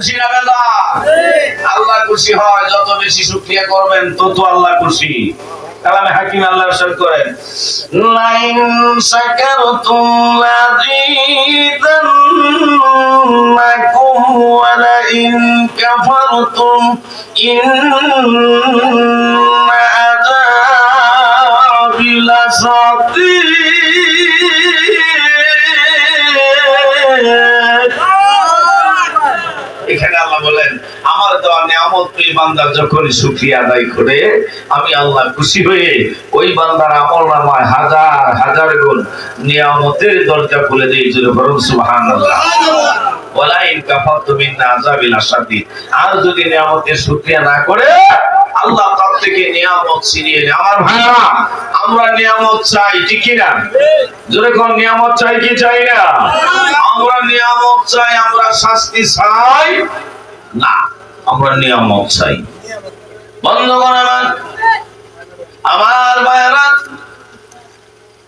খুশি না বেদা? আল্লাহ খুশি হয়, যত বেশি শুকরিয়া করবেন তত আল্লাহ খুশি। কালামে হাকিম আল্লাহ ইরশাদ করেন, লাইন শাকারতুম লাযীদান্নাকুম ওয়া লাইন কাফারতুম ইন্না আযাবি লাশাদীদ। এখানে আল্লাহ বলেন, আমার দেওয়া নিয়ামত পেয়ে বান্দা যখন শুকরিয়া আদায় করে আমি আল্লাহ খুশি হয়ে ওই বান্দার আমলনামায় হাজার হাজার গুণ নিয়ামতের দরজা খুলে দেই। জোরে বলুন সুবহানাল্লাহ। ওয়ালাইন কাফারতুম মিন আযাবিল আশাদীদ। আর যদি নিয়ামতের শুকরিয়া না করে আল্লাহ তার থেকে নিয়ামত ছিনিয়ে নেয়। আমার ভাইরা, আমরা নিয়ামত চাই, ঠিক কি না? জোরে কোন নিয়ামত চাই কি চাই না? আমরা নিয়ামত চাই, আমরা শাস্তি চাই না, আমরা নিয়ামত চাই। বন্ধুগণ আমার ভাইরা,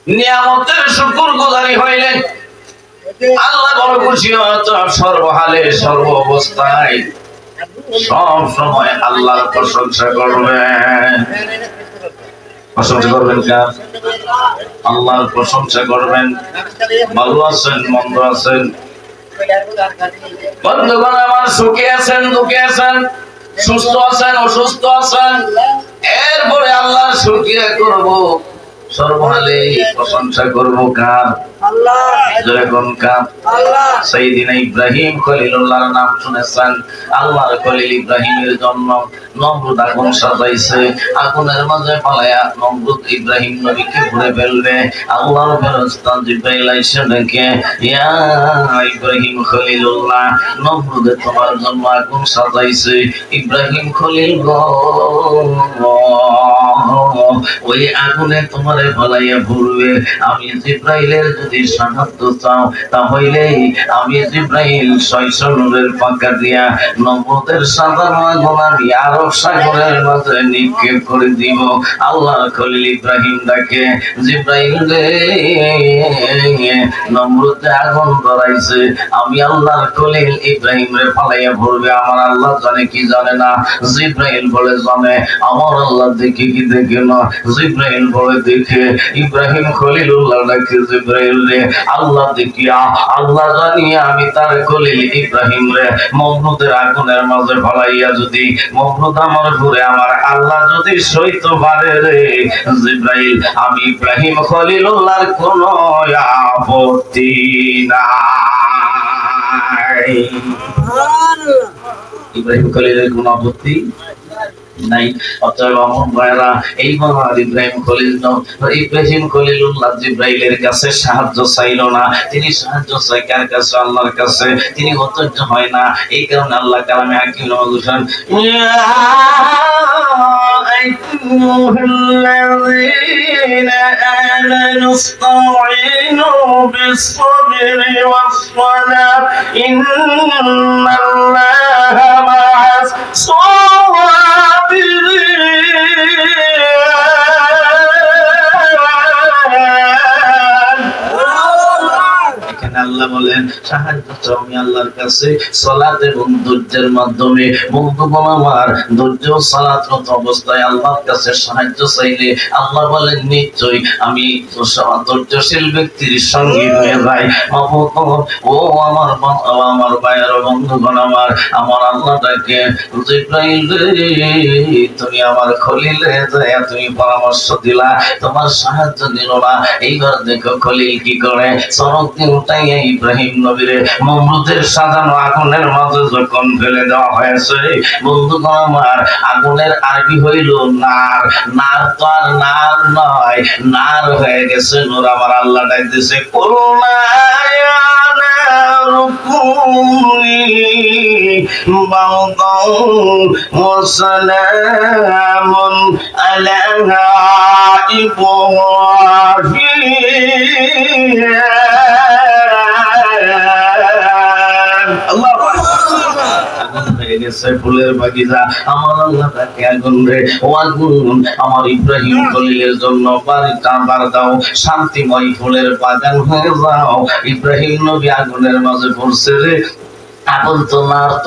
নিয়ামতের শুকরগুজারি হইলে আল্লাহ বড় খুশি হয়। সর্বহালে সর্ব অবস্থায় সব সময় আল্লাহর প্রশংসা করবেন। প্রশংসা করবেন কার? আল্লাহর প্রশংসা করবেন। ভালো আছেন, মন্দ আছেন, বন্ধুগণ আমার, সুখে আছেন, দুঃখে আছেন, সুস্থ আছেন, অসুস্থ আছেন, এরপরে আল্লাহর শুকরিয়া করব, সর্বহালে প্রশংসা করব কার? আল্লাহ। যেরকম কার? আল্লাহ। সাইয়েদিনা ইব্রাহিম খলিলুল্লাহর নাম শুনেছেন। আল্লাহর খলিল ইব্রাহিমের জন্য নমরুদ আগুন সাজাইছে, আগুনের মাঝে পালায়া নমরুদ ইব্রাহিম নবীকে ঘুরে ফেলবে। আল্লাহর ফেরেশতা জিবরাইল আইসা ডেকে, ইয়া ইব্রাহিম খলিলুল্লাহ, নমরুদ তোমার জন্য আগুন সাজাইছে। ইব্রাহিম খলিল গো, ওই আগুনে তোমারে ফলাইয়া ভরবে। আমি জিবরাইলের যদি সাহায্য চাও তাহলে আমি জিবরাইল 600 নূরের পাকা দিয়া নমরুদের সাধারণ আগুন আমি আরব সাগরের মাঝে নিক্ষেপ করে দিব। আল্লাহর খলিল ইব্রাহিম ডাকে, জিবরাইল রে, নমরুদে আগুন ধরাইছে, আমি আল্লাহর খলিল ইব্রাহিম রে ফালাইয়া ভরবে। আমার আল্লাহ জানে কি জানে না? জিবরাইল বলে জানে। আমার আল্লাহ দেখে কি দেখে না? জিবরাইল বলে দেখে। ইব্রাহিম খলিলুল্লাহ ডাকে, জিবরাইল রে, আল্লাহ দেখিয়া আল্লাহ জানিয়া আমি তার খলিল ইব্রাহিম রে নমরুদের আগুনের মাঝে ফলাইয়া যদি নমরুদ আমার ঘুরে আমার আল্লাহ যদি সইতে পারে রে জিবরাইল, আমি ইব্রাহিম খলিলুল্লাহর কোনো আপত্তি নাই। ইব্রাহিম খলিলের কোনো আপত্তি নাই। অতএব আমার ভাইরা, এই মহান ইব্রাহিম খলিলুল্লাহ জিবরাইলের কাছে সাহায্য চাইল না, তিনি সাহায্য চাই কার কাছে? আল্লাহর কাছে। তিনি অধৈর্য হয় না, এই কারণে আল্লাহ কালামে হাকিম বলেছেন, আইয়ুহাল্লাযীনা আমানু ইসতাঈনু বিস-সাবরি ওয়াস-সালাত ইন্নাল্লাহা মা'আস আল্লাহ বলেন সাহায্য চাও আমি আল্লাহর কাছে সালাত এবং ধৈর্যের মাধ্যমে। বন্ধুগণ আমার, ধৈর্য সালাতরত অবস্থায় আল্লাহর কাছে সাহায্য চাইলে আল্লাহ বলেন নিশ্চয়ই আমি ধৈর্যশীল ব্যক্তির সঙ্গী হয়ে যাই। ও আমার ভাইয়ের বন্ধুগণ আমার, আমার আল্লাহটাকে জিবরাইল রে, তুমি আমার খলিল রে, তুমি পরামর্শ দিলা, তোমার সাহায্য দিল না। এইবার দেখো খলিল কি করে, চরক দিয়ে উঠাই ইব্রাহিম নবীরে নমরুদের সাজানো আগুনের মাঝে যখন ফেলে দেওয়া হয়েছে। বন্ধুগণ আমার, আগুনের আরবি হইল নার। নার তো আর নার নয়, নার হয়ে গেছে নূর। আমার আল্লাহ ডাকতেছে, করুণা ওয়াসালামুন আলা ফুলের বাগিচা। আমার আল্লাহ তাকে আগুন রে, ও আগুন আমার ইব্রাহিম খলিলের জন্য বাড়িটা বার দাও, শান্তিময় ফুলের বাগান হয়ে যাও। ইব্রাহিম নবী আগুনের মাঝে পড়ছে রে, আগুন তো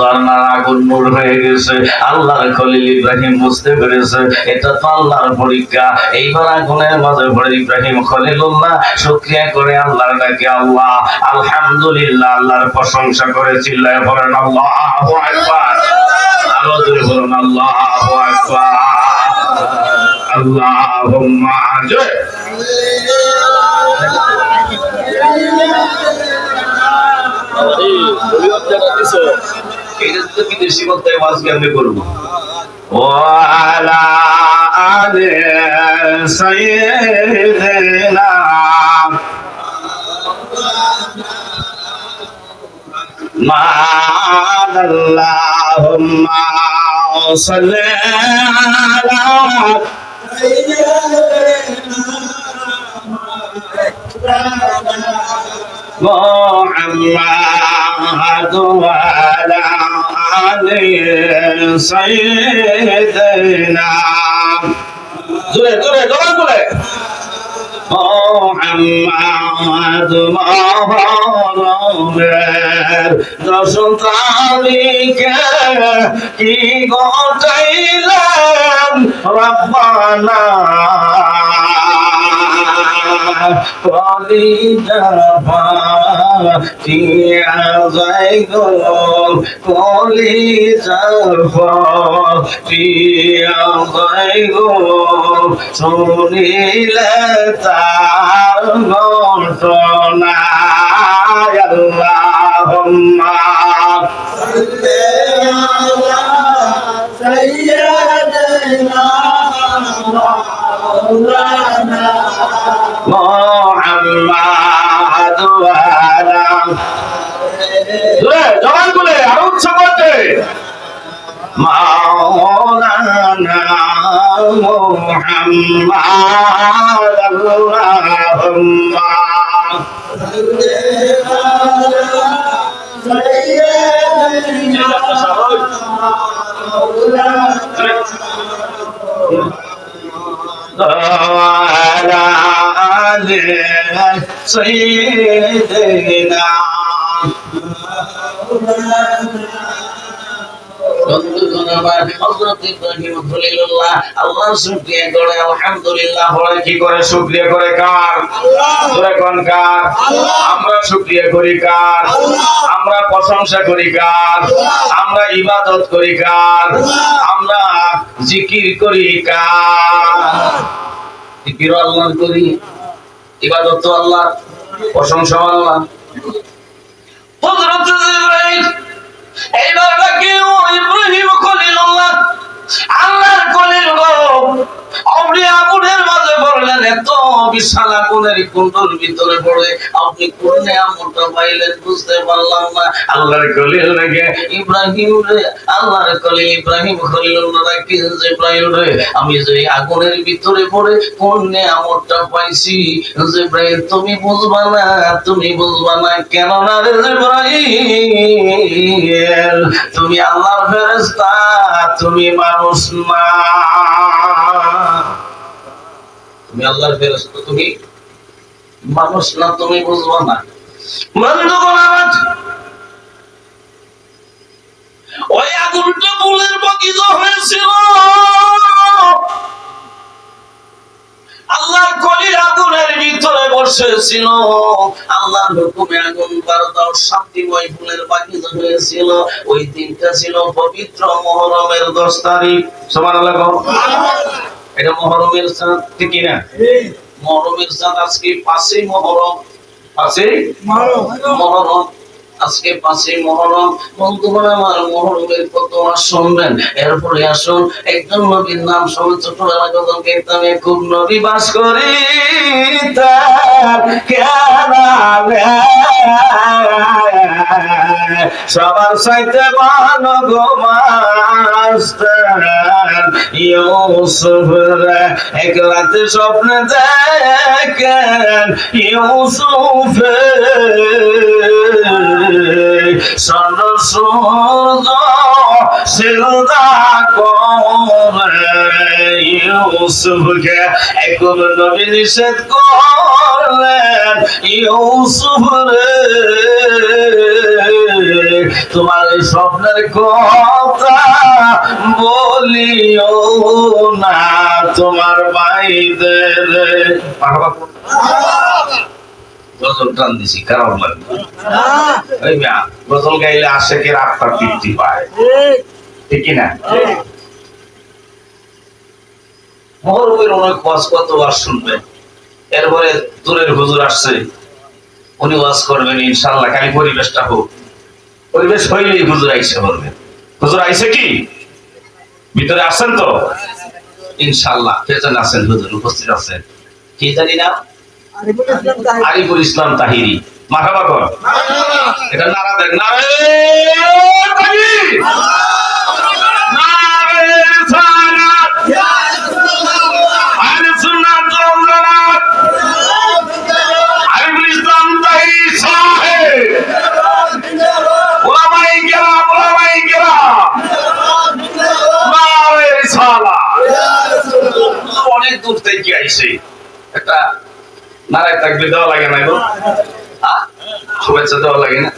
আর আগুন নূর হয়ে গেছে। আল্লাহর খলিল ইব্রাহিম বুঝতে পেরেছে এটা তো আল্লাহর পরীক্ষা। এইবার আগুনের মাঝে পড়ে ইব্রাহিম খলিলুল্লাহ শুকরিয়া করে আল্লাহর ডাকে আল্লাহ আলহামদুলিল্লাহ, আল্লাহর প্রশংসা করে চিল্লায় বলেন আল্লাহু আকবার। আরো জোরে বলেন আল্লাহু আকবার। আল্লাহুম্মা জয়। বিদেশি কথায় ওয়াজ কেমনে করবো? ওয়ালা আলে সাইয়্যিদিনা আল্লাহুম্মা সাল্লি আলা محمد وعلى آل سيدنا محمد মহরমের দশম তারিখে কি ঘটাইলেন রব্বানা কলিজার ফাটিয়া যায় গো, কলিজার ফাটিয়া যায় গো, শুনিলে তার ঘটনা। আল্লাহুম্মা সাল্লি আলা সাইয়্যিদিনা মাওলানা মুহাম্মাদ ওয়া আলা জবান খুলে আরো উচ্চ করতে মাওলানা মুহাম্মাদ আল্লাহুম্মা সাল্লি আলা সাইয়্যিদিনা وعلى آل سيدنا বন্ধুগণ আমার হযরত ইব্রাহিম খলিলুল্লাহ আল্লাহর শুকরিয়া করে আলহামদুলিল্লাহ বলে। কি করে শুকরিয়া করে? কার? আল্লাহ। কোন কার? আল্লাহ। আমরা শুকরিয়া করি কার? আল্লাহ। আমরা প্রশংসা করি কার? আল্লাহ। আমরা ইবাদত করি কার? আল্লাহ। আমরা জিকির করি কার? জিকির আল্লাহ করি, ইবাদত আল্লাহ, প্রশংসা আল্লাহ। হযরত ইব্রাহিম এইবার বাকি ইব্রাহিম খলিলুল্লাহ আল্লাহর খলিল গো আপনি আগুনের মাঝে পড়লেন, এত বিশাল আগুনের কুণ্ডের ভিতরে পড়ে আপনি কোন নিয়ামতটা পাইলেন বুঝতে পারলাম না। আল্লাহর খলিল রেখে ইব্রাহিম রে, আল্লাহর খলিল ইব্রাহিম খলিলুল্লাহ রাখি ইব্রাহিম রে, আমি যে আগুনের ভিতরে পড়ে কোন নিয়ামতটা পাইছি ইব্রাহিম তুমি বুঝবা না, তুমি বুঝবা না। কেন না রে ইব্রাহিম, তুমি আল্লাহর ফেরেশতা, তুমি মানুষ না। তুমি আল্লাহর ফেরেশতা, তুমি মানুষ না, তুমি বুঝবা না। বন্ধুগণ আমার ওই আগুনটা ফুলের বাগিচা হয়েছিল। আল্লাহর খলিল আগুনের ভিতরে বসেছিল, আল্লাহর হুকুমে আগুন বারদাও শান্তিময় ফুলের বাগিচা হয়েছিল। ওই দিনটা ছিল পবিত্র মুহররমের 10 তারিখ। সুবহানাল্লাহ। এটা মুহররমের চাঁদ, ঠিক কি না? মুহররমের চাঁদ আজকে 5ই মুহররম, 5ই মুহররম, আজকে 5ই মুহররম। বন্ধুগণ আমার মুহররমের ফতোয়া শুনবেন, এরপরে আসুন একজন নবীর নাম শুনে ছোটবেলা কত দেখতাম, খুব নবী বাস করিতেন সবার চাইতে ভালো গো মাস্টার ইউসুফ রে। এক রাতে স্বপ্নে দেখেন ইউসুফ চন্দ্র সূর্য সিজদা করে ইউসুফকে একবার নবী নিষেধ করলেন, ইউসুফ রে তোমার এই স্বপ্নের কথা বলিও না তোমার ভাইদের। গজল টান দিছি খারাপ লাগবে, গজল গাইলে আশেকের আত্মার তৃপ্তি পায়, ঠিক কিনা? মহরমের অনেক ওয়াজ কতবার শুনবেন, এরপরে দূরের হুজুর আসছে, উনি ওয়াজ করবেন ইনশাআল্লাহ। খালি পরিবেশটা হোক, পরিবেশ হইলেই হুজুর আইসে বলবেন। হুজুর আইসে কি ভিতরে আসেন তো ইনশাআল্লাহ? পেছনে আছেন হুজুর, উপস্থিত আছেন, কি জানি না, আরিফুল ইসলাম তাহিরি। মারহাবা কর, এটা নারা দেন, নারে তাকবীর, নারে রিসালাত, আহলে সুন্নাত ওয়াল জামাত, আরিফুল ইসলাম তাহিরি সাহেব, উলামায়ে কেরাম, উলামায়ে কেরাম, নারে রিসালাত। অনেক দূর থেকে আইছে, একটা নারায় তাকবীর দেওয়া লাগে না গো? শুভেচ্ছা দেওয়া লাগে না?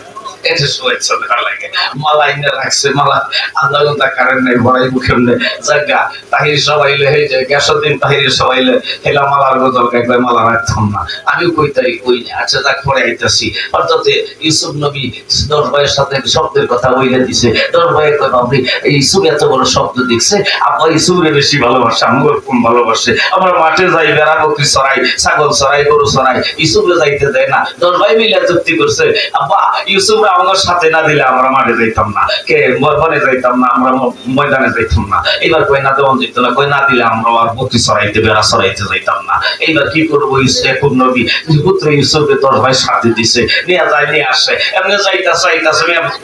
এটা শুভেচ্ছা দেওয়া লাগে, মালা ইনে রাখছে, মালা আধা ঘন্টা কারেন্ট নেই, ভরাই মুখের নেই জায়গা। তাহির সবাইলে হয়ে যায়, গ্যাসদিন তাহির সবাইলে হেলা মালার গজল গাইবে, মালা রাখতাম না, আমিও কই তাই কই না। আচ্ছা যাক, পরে আইতাছি। অর্থাৎ ইউসুফ নবী 10 ভাইয়ের সাথে শব্দের কথা বইলে দিছে। 10 ভাইয়ের কয় বাবরি ইউসুফ এত বড় শব্দ দেখছে, আব্বা ইউসুফরে বেশি ভালোবাসে, আমগো কম ভালোবাসে। আমরা মাঠে যাই, বেড়া বকরি চড়াই, ছাগল চড়াই, গরু চড়াই, ইউসুফরে যাইতে দেয় না। 10 ভাই মিলে যুক্তি করছে, আব্বা ইউসুফরে আমার সাথে না দিলে আমরা মাঠে যাইতাম না, কে বনে যাইতাম না, আমরা ময়দানে যাইতাম না। এবার কই না দেওয়া যেত না, কই না দিলে আমরা আর বকরি চড়াইতে, বেড়া চড়াইতে যাইতাম না। এইবার কি করবো? ইয়াকুব নবী পুত্র ইউসুফকে 10 ভাই সাথে দিছে, নিয়ে যায়, নিয়ে আসে, এমনি যাইতাছে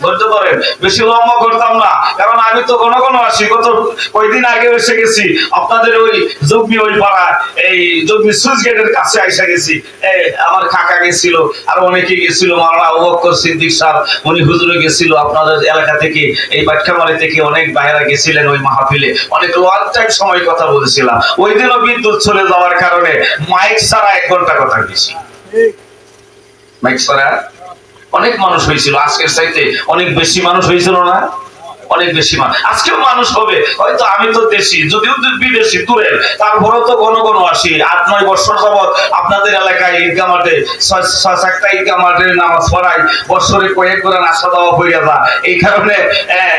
ধরতে পারেন। বেশি লম্বা করতাম না, কারণ আমি তো ঘন ঘন আসি। গত কয়েকদিন আগে এসে গেছি আপনাদের ওই জগমি, ওই পাড়া, এই জগমি সুইচ গেটের কাছে আইসা গেছি। আমার কাকা গেছিল, আর অনেকে গেছিল, মাওলানা আবু বকর সিদ্দিক সাহেব, উনি হুজুরে গেছিল আপনাদের এলাকা থেকে, এই বাটখামারি থেকে অনেক ভাইরা গেছিলেন ওই মাহফিলে। অনেক লং টাইম সময় কথা বলেছিলাম। ওই দিনও বিদ্যুৎ চলে যাওয়ার কারণে মাইক ছাড়া 1 ঘন্টা কথা বেশি, মাইক ছাড়া অনেক মানুষ হয়েছিল। আজকের চাইতে অনেক বেশি মানুষ হয়েছিল না? অনেক বেশি মানুষ, আজকেও মানুষ হবে। হয়তো আমি তো দেশি, যদিও বিদেশি দূরের, তারপরেও তো ঘন ঘন আসি। 8-9 বছর যাবৎ আপনাদের এলাকায় ঈদগাহ মাঠে 6-7টা ঈদগাহ মাঠে নামাজ পড়াই, বছরে কয়েক করে নাস্তা দেওয়া হয়ে যা, এই কারণে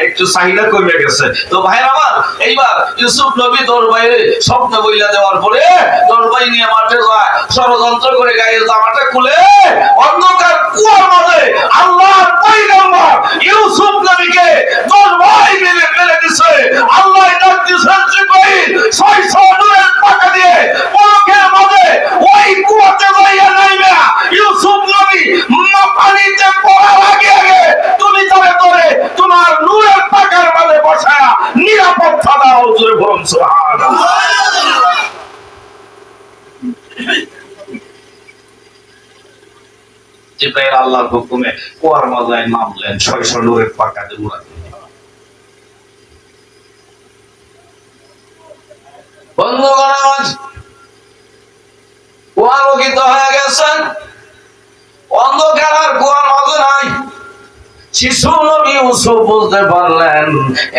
একটু চাহিদা কমে গেছে। তো ভাই আমার, এইবার ইউসুফ নবী 10 ভাইয়ের স্বপ্ন বইলা দেওয়ার পরে 10 ভাই নিয়ে মাঠে যায়, ষড়যন্ত্র করে গায়ে জামাটা খুলে অন্ধকার কুয়ার মাঝে আল্লাহর পয়গম্বর ইউসুফ নবীকে 10 ভাই মিলে ফেলে দিছে। আল্লাহ ডাক দিয়েছেন জিবরাইল 600 নূরের পাকা দিয়ে পলকের মাঝে ওই কুয়াতে যাইয়া নাইবা ইউসুফ নবী পানিতে পড়ার আগে আগে তুমি তারে ধরে তোমার নূরের পাকার মাঝে বসায়া নিরাপত্তা দাও। জোরে বলুন সুবহানাল্লাহ। জিবরাইল আল্লাহর হুকুমে কুয়ার মাঝে নামলেন, 600 নূরের পাকা দিয়ে উড়ালেন। বন্ধুগণ আজ কুয়ালোকিত হয়ে গেছেন, অন্ধকার আর কুয়ার মাঝে নাই। শিশু নবী ইউসুফ বুঝতে পারলেন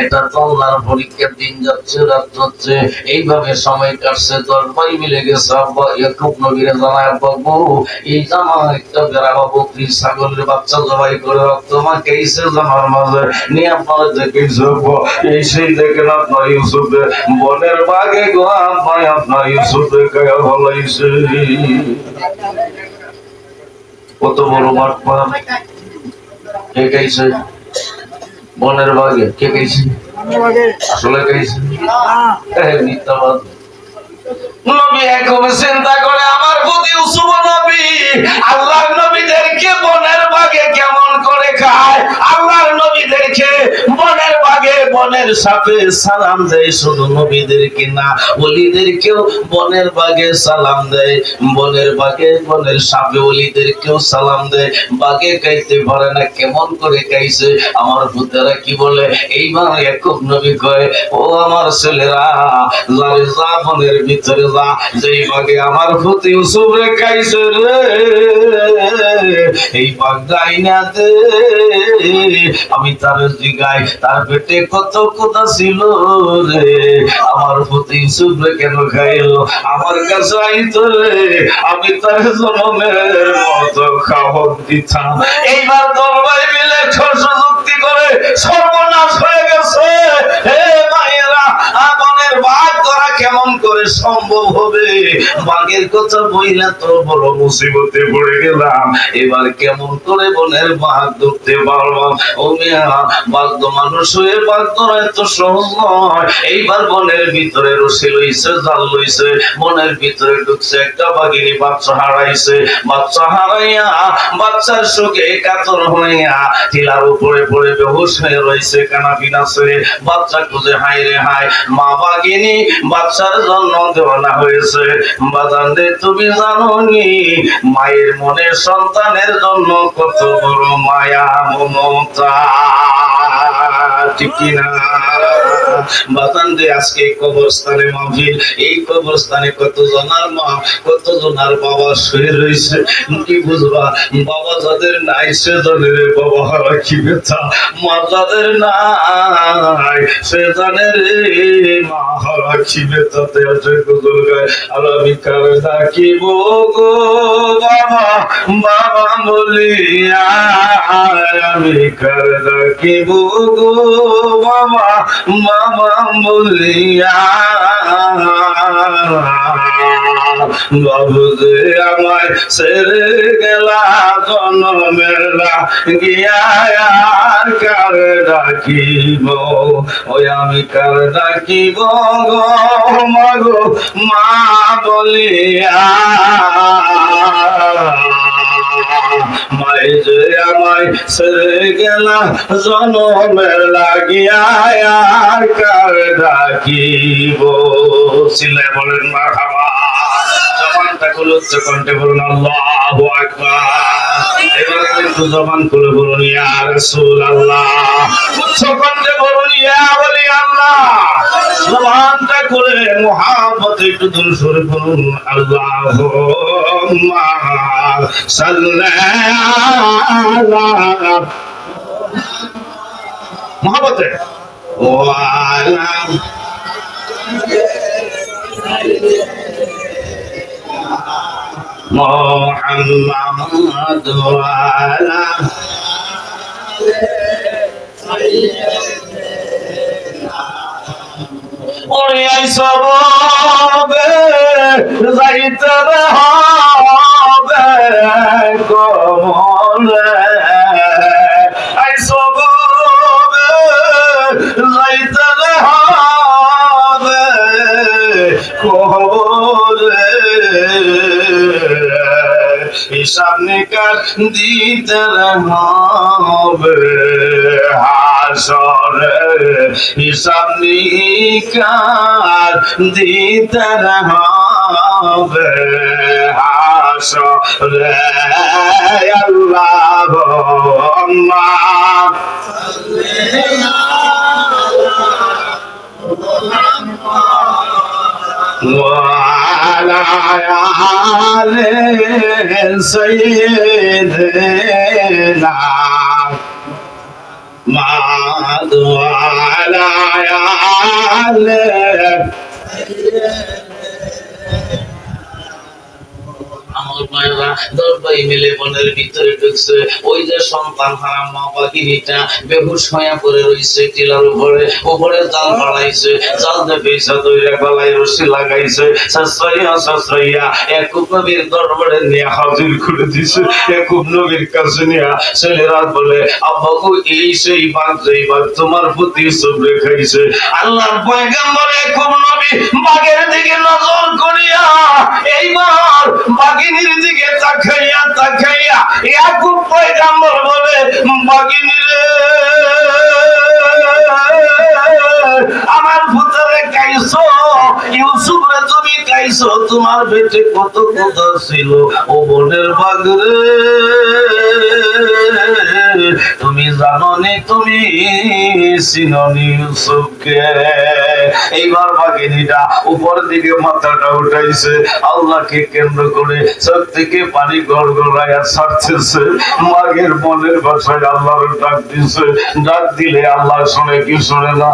এটা তো আল্লাহর পরীক্ষার দিন যাচ্ছে, রাত হচ্ছে, এইভাবে সময় কাটছে। 10 ভাই মিলে গেছে। আব্বা ইয়াকুব নবীর জানায়, আব্বা এই জামা একটা বেড়া বকরি ছাগলের বাচ্চা জবাই করে রক্ত মাখাইছে জামার মাঝে নিয়ে আপনারা দেখেছে, এই সেই দেখেন আপনার ইউসুফ বনের বাগে গো, আব্বা আপনার ইউসুফ গায়ে ভালাইছে। কত বড় বাটপা! কে গাইছে? বনের বাগে কে গাইছে? আসলে গাইছে মিথ্যাবাদ। নবী একদম চিন্তা করে, আমার প্রতি ইউসুফ নবী আল্লাহর নবীদেরকে বনের বাগে কেমন করে খায়, আল্লাহর নবীদেরকে বনের বাগে বনের সাপে সালাম দেয়, শুধু নবীদেরকে না ওলিদেরকেও বনের বাঘে সালাম দেয়, বনের বাঘে বনের সাপে ওলিদেরকেও সালাম দেয়। বাঘে খাইতে পারে না, কেমন করে খাইছে আমার ভূতেরা কি বলে। এইবার ইয়াকুব নবী কয়, ও আমার ছেলেরা, যা বনের ভিতরে যা, যেই বাঘে আমার ভূত ইউসুফ রে খাইছে রে, এই বাঘ গাইনা দে, আমি তার জিগাই তার পেটে কত কথা ছিল রে, আমার ভূত ইউসুফ রে কেন খাইলো, আমার কাছে আইতো রে, আমি তার জনমের মতো খাবার দিতাম। এইবার দলবাই মিলে যুক্তি করে সর্বনাশ হয়ে গেছে। হে মায়েরা, বনের বাঘ ধরা কেমন করে সম্ভব হবে? বাঘের কথা বইলা তো বড় মুসিবতে পড়ে গেলাম, এবার কেমন করে বনের বাঘ ধরতে পারলাম? ও মিয়া, বাঘ তো মানুষ হয়ে বাঘ ধরা এত সহজ নয়। এইবার বনের ভিতরে রশি লইছে, জাল লইছে, বনের ভিতরে ঢুকছে একটা বাঘিনী, বাচ্চা হারাইছে, বাচ্চা হারাইয়া বাচ্চার শোকে কাতর হইয়া টিলার উপরে পড়ে বেহুশ হয়ে রয়েছে, কানা বিনাছে, বাচ্চা খুঁজে হাই রে হাই, মা বাঘিনী বাচ্চার জন্য দেওয়ানা হয়েছে। বাজান রে, তুমি জানো নি মায়ের মনে সন্তানের জন্য কত বড় মায়া মমতা, ঠিক কিনা? বাজান রে, আজকে কবরস্থানে মাহফিল, এই কবরস্থানে কত জনার মা, কত জনার বাবা শুয়ে রয়েছে। কি বুঝবা, বাবা যাদের নাই সে জানে রে বাবা হারা কি ব্যথা, মা যাদের নাই সে জানে রে মা হারা কি ব্যথাতে আছে। গুজল গায়, আর আমি কার ডাকিব গো বাবা, বাবা বলিয়া, আমি কার ডাকিব গো বাবা, বাবা বলিয়া, বাবু যে আমায় ছেড়ে গেলা জন্মেলা গিয়া, আর কার ডাকিব, ওই আমি কার ডাকিব গো মাগো মা বলিয়া, মাই যে আমায় ছেড়ে গেলা জন্মের লাগিয়া, আর কার ডাকিব। সিলে বলেন মারহাবা। জবানটা খুলে উচ্চ কণ্ঠে বলুন আল্লাহু আকবার। এবারে একটু জবান খুলে বলুন ইয়া রাসূলুল্লাহ। উচ্চ কণ্ঠে বলুন ইয়া ওলি আল্লাহ। জবানটা খুলে মুহাব্বতে একটু দুরূদ শরীফ বলুন আল্লাহুম্মা সাল্লি আলা মুহাব্বতে ওয়া আলা মুহাম্মাদ ওয়া আলা ওরে আইসবে যাইতে হবে কমলে, আইসবে যাইতে হবে কমলে, হিসাব নিকাশ দিতে হবে হাসরে, হিসাব নিকাশ দিতে হবে হাসরে। আল্লাহুম্মা সাল্লি وعلى آل سيدنا محمد وعلى آل দরবাই মিলে বনের ভিতরে ঢুকছে, ওই যে সন্তান হারা মা পাখিটা বেহুশ হয়ে পড়ে রইছে টিলার উপরে, উপরে জাল বাড়াইছে, জাল দিয়ে পেশা তৈরি গলায় রশি লাগাইছে, সাসরাইয়া ইয়াকুব নবীর দরবারে নিয়ে হাজির করে দিছে। ইয়াকুব নবীর কাছে নিয়ে ছেলেরা বলে, আব্বা গো, এই সেই বাঘ, যেই বাঘ তোমার প্রতি সবরে খাইছে। আল্লাহর পয়গম্বর ইয়াকুব নবী বাঘের দিকে নজর করিয়া এইবার বাঘিনীর দিকে তাকাইয়া তাকাইয়া ইয়াকুব পয়গম্বর বলে, বাঘিনী রে তোমার পেটে কত কথা ছিল ও বোনের বাগরে, তুমি জানো নি, তুমি চিননি ইউসুফকে। এইবার বাগিনীটা উপর দিকে মাথাটা উঠাইছে, আল্লাহকে কেন্দ্র করে চোখ থেকে পানি গড়গড়াইয়া ছাড়তেছে। মাগের মনের ভাষায় আল্লাহর ডাক দিছে, ডাক দিলে আল্লাহ শুনে কি শুনে না?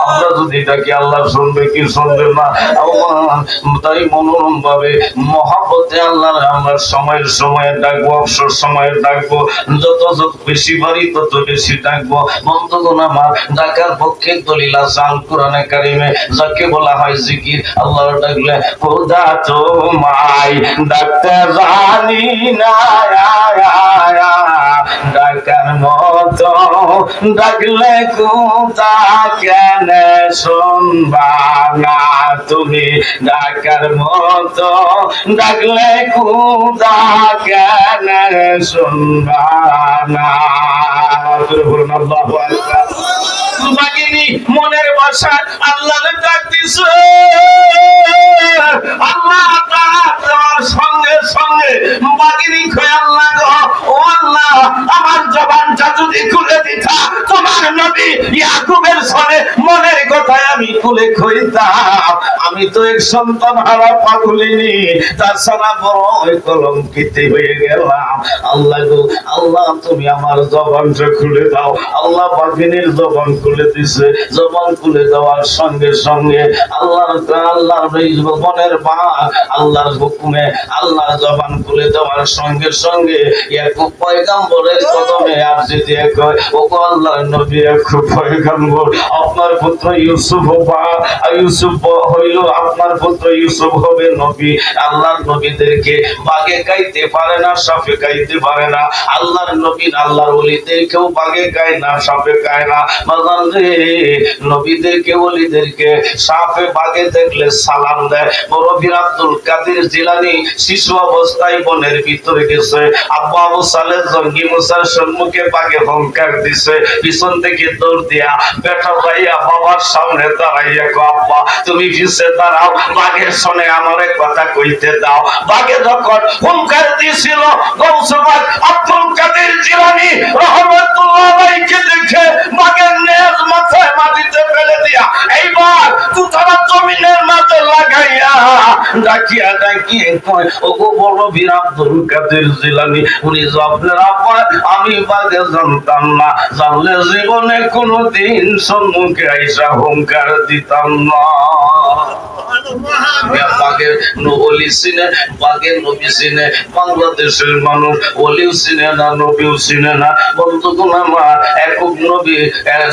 আমরা যদি ডাকি আল্লাহ শুনবে কি শুনবে না? তাই মনোরম ভাবে মহাব্বতে আল্লাহ আমরা সময়ের সময়ে ডাকবো, অবসর সময়ে ডাকবো, যত যত বেশি পারি তত বেশি ডাকবো। বন্ধুগণ আমার, ডাকার পক্ষে দলিল আছে আল কোরআনে কারিমে, যাকে বলা হয় জিকির। আল্লাহ ডাকলে খোদা তোমায় ডাকতে জানি না, ডাকার মতো ডাকলে কোথা কেন শুনবা না, তুমি ডাকার মতো ডাকলে কোথা কেন শুনবা না। বাগিনী মনের ভাষা আল্লাহ ডাক দিছে, আল্লাহ তার সঙ্গে সঙ্গে বাগিনী কয় আল্লাহ গো, ও আল্লাহ আমার জবানটা যদি খুলে দিতা, তোমার নবী ইয়াকুবের সনে মনের কথায় আমি খুলে কইতাম। আমি তো এক সন্তান হারা পাগলিনী, তার সারা বড় কলঙ্কিত হয়ে গেলাম। আল্লাহ গো, আল্লাহ তুমি আমার জবানটা খুলে দাও। আল্লাহ বাগিনীর জবান খুলে দিছে। জবান খুলে দেওয়ার সঙ্গে সঙ্গে আল্লাহর মনের বাক আল্লাহর হুকুমে আল্লাহর জবান খুলে দেওয়ার সঙ্গে সঙ্গে ইয়াকুব পয়গম্বরের কদমে আরজি দিয়ে কয়, ও গো আল্লাহর নবী ইয়াকুব পয়গম্বর, আপনার পুত্র ইউসুফ ইউসুফ হইল, আপনার পুত্র ইউসুফ হবে নবী। আল্লাহর নবীদেরকে বাগে গাইতে পারে না, সাপে গাইতে পারে না। আল্লাহর নবী আল্লাহর ওলিদেরকেও বাগে গায় না, সাপে গায় না। বাজান রে, নবীদেরকে ওলিদেরকে সাপে বাগে দেখলে সালাম দেয়। বড় পীর আব্দুল কাদের জিলানী শিশু অবস্থায় বনের ভিতরে গেছে, আব্বা আবু সালেহ জঙ্গি মুসার সম্মুখে বাগে হুঙ্কার দিছে, পিছন থেকে দৌড় দিয়া বেটা ভাইয়া বাবার সামনে দাঁড়াইয়া গো, আব্বা তুমি পিছে দাঁড়াও, বাঘের সনে আমার কথা কইতে দাও। বাঘে যখন হুঙ্কার দিছিল, গৌসে পাক আব্দুল কাদের জিলানী রাহমাতুল্লাহ আলাইহি দেখে বাঘের নেজ মাথায় মাটিতে ফেলে দিয়া এইবার তুতারা জমিনের মাঝে লাগাইয়া ডাকিয়া ডাকিয়ে কয়, ও গো বড় বীর আব্দুল কাদের জিলানী, উনি আপনার আব্বা, আমি বাঘে জানতাম না, জানলে জীবনে কোনোদিন সম্মুখে আইসা হুঙ্কার দিতাম না। বাঘের নবী চিনে, বাঘের নবী চিনে, বাংলাদেশের মানুষ ওলিও চিনে না, নবীও চিনে না। বন্ধুগণ আমার, একুব নবী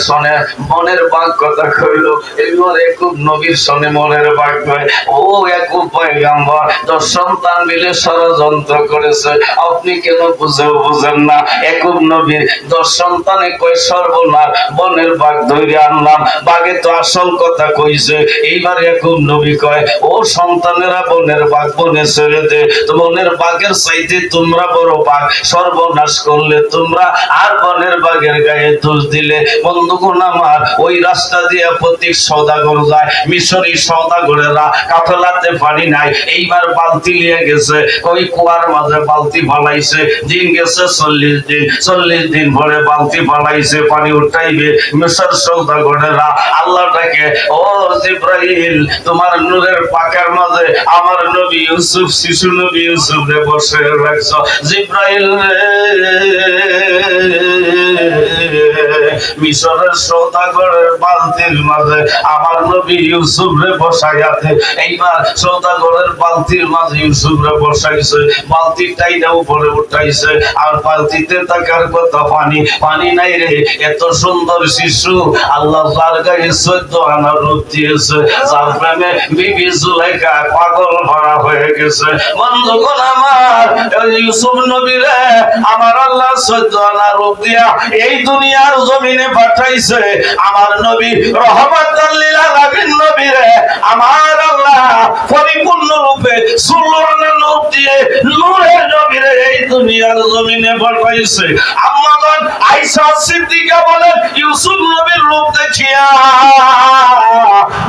সনে মনের বাঘ কথা কইল, এবার একুব নবীর সনে মনের বাঘ কয়, ও একুব পয়গম্বর 10 সন্তান মিলে ষড়যন্ত্র করেছে, আপনি কেন বুঝেন না? একুব নবীর 10 সন্তানে কয় সর্বনাশ, বনের বাঘ ধরে আনলাম, বাঘে তো আসল কথা কইছে। এইবার একুব নবী কয়, ও সন্তানেরা বনের বাঘ বনে ছেড়ে দে, তো বনের বাঘের চাইতে তোমরা বড় বাঘ, সর্বনাশ করলে তোমরা, আর বনের বাঘের গায়ে দোষ দিলে। বন্ধুগণ আমার, ওই রাস্তা দিয়ে প্রত্যেক সওদাগর যায়, মিশরি সওদাগরেরা কাফেলাতে পানি নাই, এইবার বালতি নিয়ে গেছে, ওই কুয়ার মাঝে বালতি ফালাইছে, দিন গেছে 40 দিন, 40 দিন পরে বালতি ফালাইছে, পানি উঠাইবে। মিশর সওদাগরেরা আল্লাহ ডাকে, ও জিব্রাইল, তোমার নূরের পাকার মাঝে আমার নবী ইউসুফ, শিশু নবী ইউসুফ রে বসে রাখছো। জিব্রাইল রে, মিশরের সওদাগরের বালতির মাঝে আমার নবী ইউসুফ রে বসাইয়াতে, এইবার সওদাগরের বালতির মাঝে ইউসুফ রে বসাইছে, বালতিটাই না উপরে উঠাইছে, আর বালতিতে থাকার কথা পানি, পানি নাই রে। এত সুন্দর শিশু আল্লাহ যার গায়ে 14 আনা রূপ দিয়েছে, যার প্রেমে বিবি জুলাইখা পাগল ভরা হয়ে গেছে। বন্ধুগণ আমার, ইউসুফ নবী রে আমার আল্লাহ 14 আনা রূপ দিয়া এই দুনিয়ার জমিনে পাঠাইছে। আমার নবী রহমাতাল লিল আলামিন নবী রে আমার আল্লাহ পরিপূর্ণ রূপে 16 আনা রূপ দিয়ে নূরের নবী রে এই দুনিয়ার জমিনে পাঠাইছে। আম্মাজান আয়েশা সিদ্দিকা বলেন, ইউসুফ নবীর রূপ দেখিয়া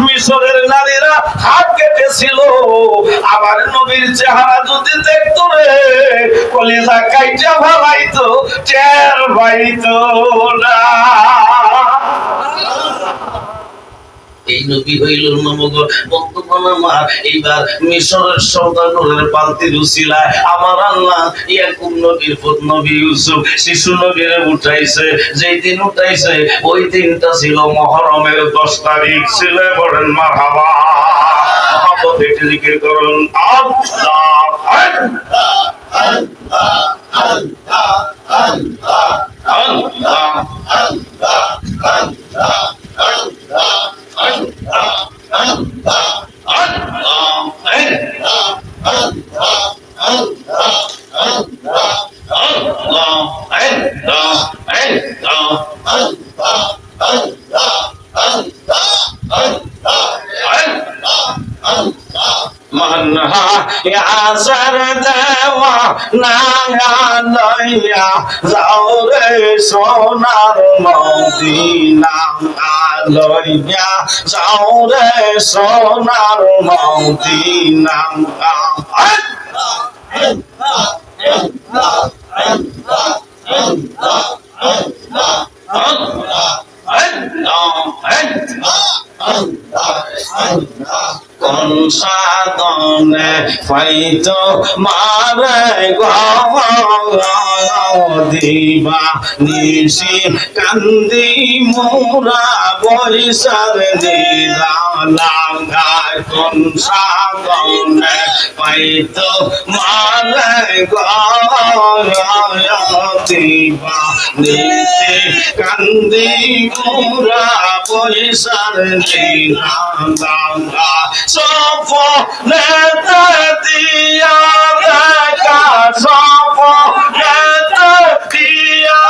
মিশরের নারীরা হাত কেটে ছিল আমার নবীর চেহারা যদি দেখতো রে কলিজা কাইটা ভালাইতো টের পাইতো না। এই নবী হইল নবগর বন্ধুগণ আমার। এইবার মিশরের সওদাগরের পালতির উসিলায় আমার আল্লাহ ইয়াকুব নবীর পুত্র নবী ইউসুফ শিশু নবীরে উঠাইছে। যেই দিন উঠাইছে ওই দিনটা ছিল মুহররমের 10 তারিখ ছিল। বলেন মারহাবা। মহব্বত একটু জিকির করুন আল্লাহ আল্লাহ আল্লাহ আল্লাহ আল্লাহ আল্লাহ আল্লাহ আল্লাহ Manha ya zardawa nanga loya zaure sonar Madina loya zaure sonar Madina. কোন সাধনে ফাইতো মারে দিবা নিশি কান্দি মোরা বৈশার দিলাগায়। কোন সাধনে ফাইতো মারে দিবা নিশি কান্দি মোরা বৈশার দিলাগা। সপনেতে দিয়া দেখা সপনেতে দিয়া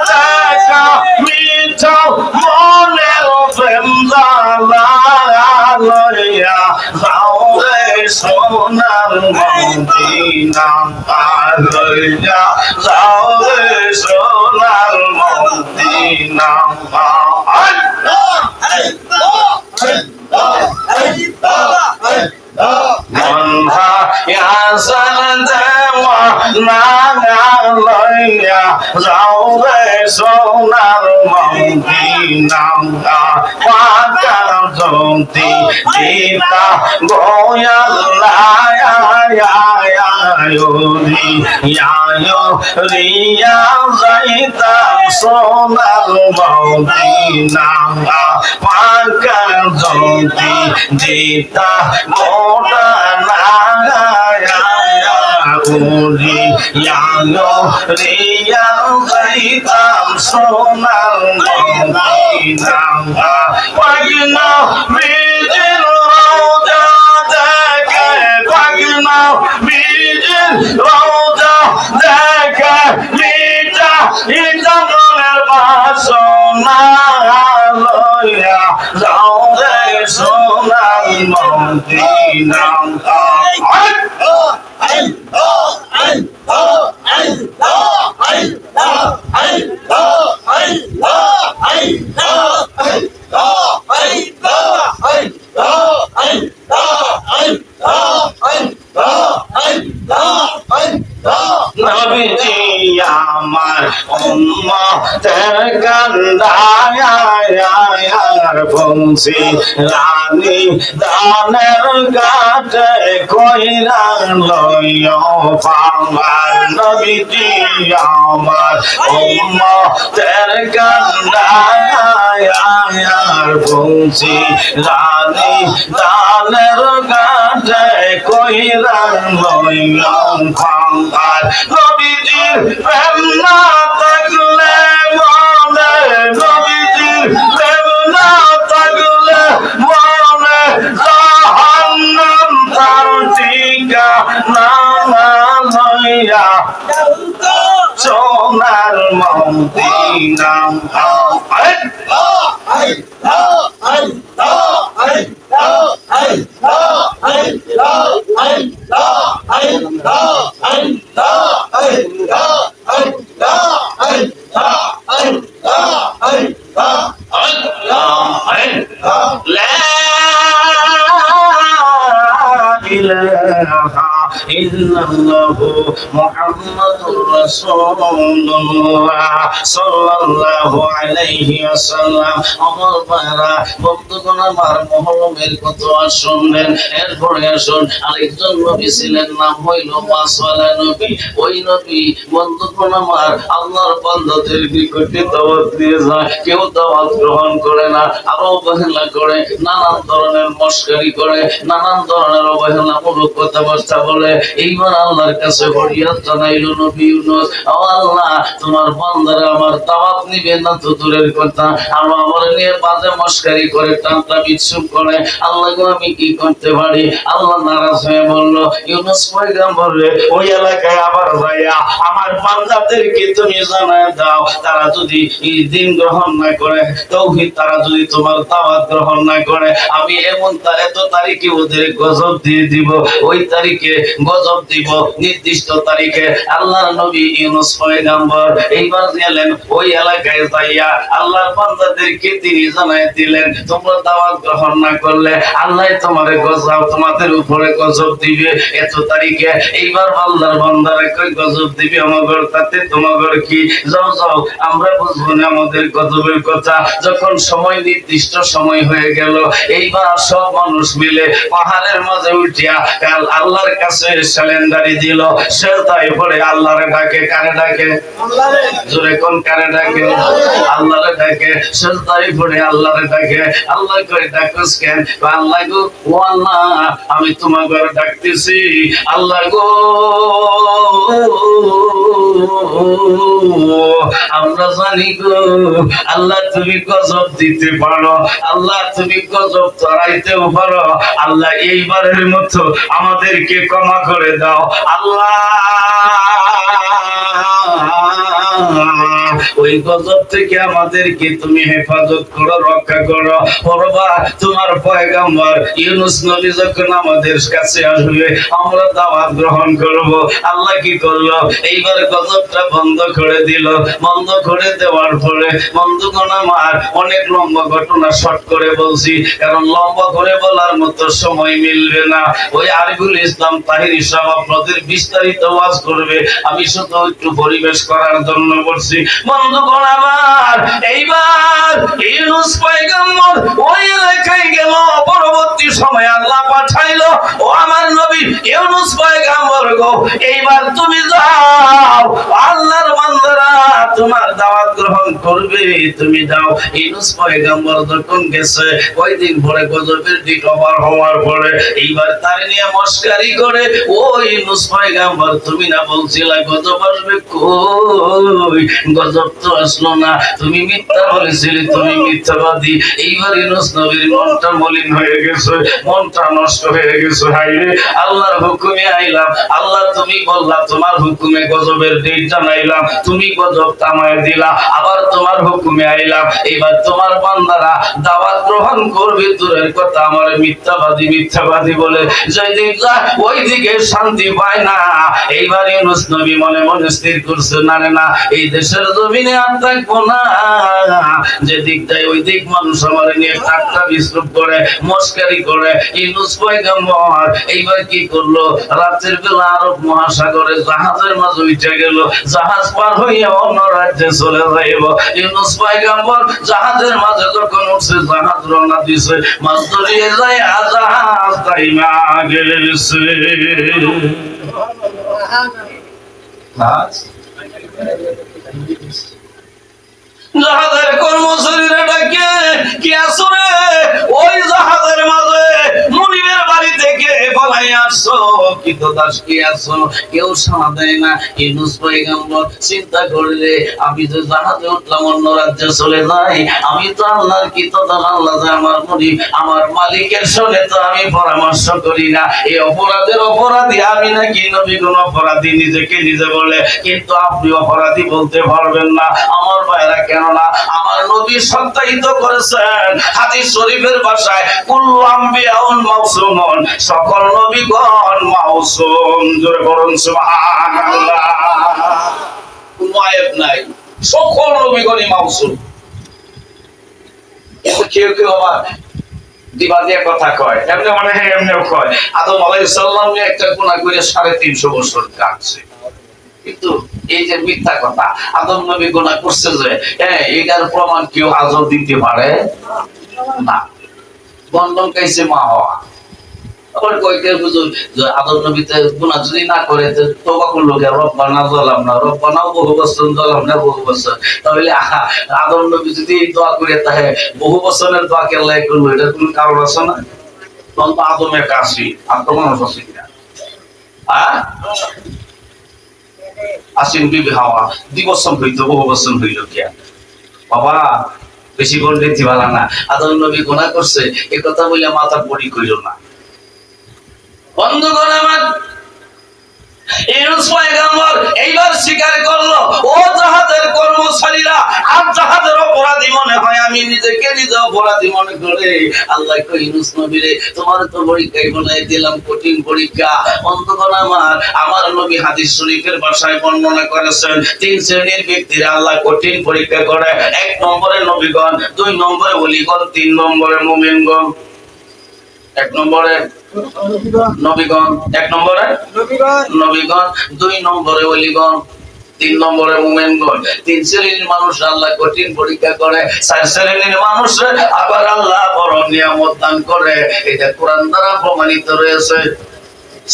দেখা মিঠা মনের প্রেম লইয়া যাও রে সোনার মদিনা লইয়া যাও রে সোনার Medina. Manha ya zardawa nanga loya zaure sonar Madina pakar jonti kita goya laya ya yori ya riya zaita sonar Madina pakar jonti kita goya uri yango riya zaitam sonar Madina. Pagina bijil roja deke pagina bijil roja deke mita ita moner basona loya zaure sonar Madina. নবীজি আমার উম্মতের কান্দায়ার পৌঁছি রানী দানের ঘাটে কইরা লইয় পাওয়ার। নবীজি আমার উম্মতের কান্দায়ার পৌঁছি রানী দানের ঘাটে কইরা লইয় পাওয়ার। নবীজির প্রেম না থাকলে মনে নবীজির প্রেম না থাকলে মনে জাহান্নাম তার ঠিকানা লইয়া সোনার মদিনা। ইল্লাল্লাহু মুহাম্মাদুর রাসূলুল্লাহ সাল্লাল্লাহু আলাইহি ওয়াসাল্লাম। আমার ভাইরা, বন্ধুগণ আমার, মুহররমের কথা শুনলেন। এরপরে আসুন, আরেকজন নবী ছিলেন, নাম হইল মাসওয়ালা নবী। ওই নবী বন্ধুগণ আমার আল্লাহর বান্দাদের নিকটে দাওয়াত দিয়ে যায়, কেউ দাওয়াত গ্রহণ করে না, আরো অবহেলা করে, নানান ধরনের মস্কারি করে, নানান ধরনের অবহেলামূলক কথাবার্তা বলে। এইবার আল্লাহর কাছে ফরিয়াদ জানাইল নবী ইউনূস, ও আল্লাহ, তোমার বান্দারা আমার দাওয়াত নিবে না তো দূরের কথা, আরো আমার নিয়ে বাজে মস্কারি করে, টানটা বিচ্ছুপ করে। আল্লাহ গো, আমি কি করতে পারি? আল্লাহ নারাজ হয়ে বলল, ইউনূস পয়গম্বর রে, ওই এলাকায় আবার যাইয়া আমার বান্দাদেরকে তুমি জানায় দাও, তারা যদি এই দিন গ্রহণ না করে, তাওহীদ, তারা যদি তোমার দাওয়াত গ্রহণ না করে, আমি এত তারিখে ওদের গজব দিয়ে দিব, ওই তারিখে গজব দিব, নির্দিষ্ট তারিখে। আল্লাহর নবী ইউনূস পয়গম্বর এইবার গেলেন ওই এলাকায় যাইয়া আল্লাহর বান্দাদেরকে তিনি জানায় দিলেন, তোমরা দাওয়াত গ্রহণ না করলে আল্লাহ তোমাদের উপরে গজব দিবে এত তারিখে। এইবার আল্লাহর বান্দারা কই গজব দিবে আমাদের, তাতে তোমাদের কি? যাও যাও, আমরা বুঝবো না আমাদের গজবের কথা। যখন সময়, নির্দিষ্ট সময় হয়ে গেল, এইবার সব মানুষ মিলে পাহাড়ের মাঝে উঠিয়া আল্লাহর কাছে স্যালেন্ডারি দিল। সেজদায় পড়ে আল্লাহরে ডাকে। কারে ডাকে? জোরে কোন কারে ডাকে? আল্লাহরে ডাকে। সেজদায় পড়ে আল্লাহরে ডাকে। আল্লাহ কই ডাকছ কেন? আল্লাহ গো, ও আল্লাহ, আমি তোমাকে ডাকতেছি। আল্লাহ গো, আমরা জানি গো আল্লাহ, তুমি গজব দিতে পারো, আল্লাহ তুমি গজব চড়াইতেও পারো। আল্লাহ, এইবারের মতো আমাদেরকে ক্ষমা করে দাও। আল্লাহ, ওই গজব থেকে আমাদেরকে তুমি হেফাজত করো, রক্ষা করো। পরবা তোমার পয়গম্বর ইউনূস নবী যখন আমাদের কাছে আসবে, আমরা দাওয়াত গ্রহণ করব। আল্লাহ কি করলো? এইবার গজবটা বন্ধ করে দিল। বন্ধ করে দেওয়ার পরে বন্ধুগণ আমার, অনেক লম্বা ঘটনা শর্ট করে বলছি, কারণ লম্বা করে বলার মতো সময় মিলবে না। ওই আরিফুল ইসলাম তাহিরি সাহেব আপনাদের বিস্তারিত ওয়াজ করবে, আমি শুধু একটু পরিবেশ করার জন্য বলছি। বন্ধুগণ আমার, এইবার ইউনূস পয়গম্বর ওই এলাকায় গেল। পরবর্তী সময় আল্লাহ পাঠাইলো, ও আমার নবী ইউনূস পয়গম্বর গো, এইবার তুমি যাও, আল্লাহর বান্দারা তোমার দাওয়াত গ্রহণ করবে, তুমি যাও। ইউনূস পয়গম্বর যখন গেছে, ওই দিন পরে গজবের দিক ওভার হওয়ার পরে এইবার তার নিয়ে মস্কারি করে, ও ইউনূস পয়গম্বর, তুমি না বলছিলা গজব আসবে, কই গজব তো আসলো না, তুমি মিথ্যা বলেছিলে, তুমি মিথ্যাবাদী। এইবার ইউনূস নবীর মনটা মলিন হয়ে গেছে, মনটা নষ্ট হয়ে গেছে। হাইরে, আল্লাহর হুকুমে আইলাম, আল্লাহ তুমি বললা, তোমার হুকুমে গজবের ডেট জানাইলাম, তুমি গজব থামায় দিলা, আবার তোমার হুকুমে আইলাম, এবার তোমার বান্দারা দাওয়াত গ্রহণ করবে, দূরের কথা আমার মিথ্যাবাদী মিথ্যাবাদী বলে যেদিন যায় ওই দিকে শান্তি পায় না। এইবার ইউনূস নবী মনে মনে স্থির করছে, না রে না, এই দেশের জমিনে আর থাকবো না। যেদিক যায় ওই দিক মানুষ আমার নিয়ে ঠাট্টা বিদ্রূপ করে, মস্কারি করে। ইউনূস পয়গম্বর এইবার কি করলো? রাতের বেলা আরব মহাসাগরে জাহাজের মাঝে উঠে গেল, জাহাজ পার হইয়া অন্য রাজ্যে চলে যাইব। ইউনূস পয়গম্বর জাহাজের মাঝে যখন উঠছে, জাহাজ রওনা দিছে, মাছ ধরিয়ে যায়, জাহাজ তাইমা গেছে। জাহাজের কর্মচারীরা ডাকে, কি আছো রে? ওই জাহাজের মাঝে মুনিবের বাড়ি থেকে পালাই আসছো, কি তো দাস, কি আছো? কেউ সাড়া দেয় না। ইউনূস পয়গম্বর চিন্তা করলে, আমি যে জাহাজে উঠলাম, অন্য রাজ্যে চলে যাই, আমি তো আল্লাহর কি তো আল্লাহ যে আমার মুনিব, আমার মালিকের সঙ্গে তো আমি পরামর্শ করি না। এই অপরাধের অপরাধী আমি নাকি? নবী কোন অপরাধী নিজেকে নিজে বলে, কিন্তু আপনি অপরাধী বলতে পারবেন না আমার ভাইরা। কেননা আমার নবী সত্যায়িত করেছেন হাদিস শরীফের ভাষায়, কুল্লু আম্বিয়াউন মাসুমুন, সকল নবীগণ মাসুম। জোরে বলুন সুবহানাল্লাহ। কোনো আয়াত নাই, সকল নবীগণই মাসুম। কেউ কেউ আবার দিবা দিয়ে কথা কয়, এমনি মানে হ্যাঁ এমনিও কয়। আদম আলাইহিস সালাম একটা গুনাহ করে 350 বছর কাটছে। কিন্তু এই যে মিথ্যা কথা, আদম নবী গুনাহ করছে যে, হ্যাঁ এটার প্রমাণ কেউ আজও দিতে পারে না। বন্ধন কাইছে মা হওয়া। আবার কয়েকটা বুঝুন যে আদম নবীতে গুনাহ যদি না করে তওবা করলো কে, রব্বানা যালামনা, রব্বানা বহু বছর যালামনা বহু বছর। তাহলে আদম নবী যদি দোয়া করে তাহে বহু বছরের দোয়া কে আল্লাহ করলো, এটার কোনো কারণ আছে না? তখন তো আদমের কাছে আর তো মানুষ আছে কিনা? আসিন বিবি হাওয়া দিবসন হইতো বহু বছর হইল কিয়া বাবা, বেশি বললে দিবালা না। আদম নবী গুনাহ করছে এ কথা বলে মাথা পড়ি কইল না। বন্ধুগণ আমার, ইউনূস পয়গম্বর এইবার স্বীকার করলো, ও জাহাজের কর্মচারীরা, আর জাহাজের অপরাধী মনে হয়, আমি নিজেকে নিজে অপরাধী মনে করে আল্লাহ কই ইউনূস নবীরে তোমার তো পরীক্ষায় বানাই দিলাম, কঠিন পরীক্ষা। বন্ধুগণ আমার, আমার নবী হাদিস শরীফের ভাষায় বর্ণনা করেছেন 3 শ্রেণীর ব্যক্তিরা আল্লাহ কঠিন পরীক্ষা করে। 1 নম্বরে নবীগণ, 2 নম্বরে ওলিগণ, 3 নম্বরে মুমিনগণ। 1 নম্বরে নবীগণ, 1 নম্বরে নবীগণ, 2 নম্বরে ওলিগণ, 3 নম্বরে মুমিনগণ। 3 শ্রেণীর মানুষ আল্লাহ কঠিন পরীক্ষা করে। 4 শ্রেণীর মানুষ আবার আল্লাহ বড় নিয়ামত দান করে। এটা কোরআন দ্বারা প্রমাণিত রয়েছে।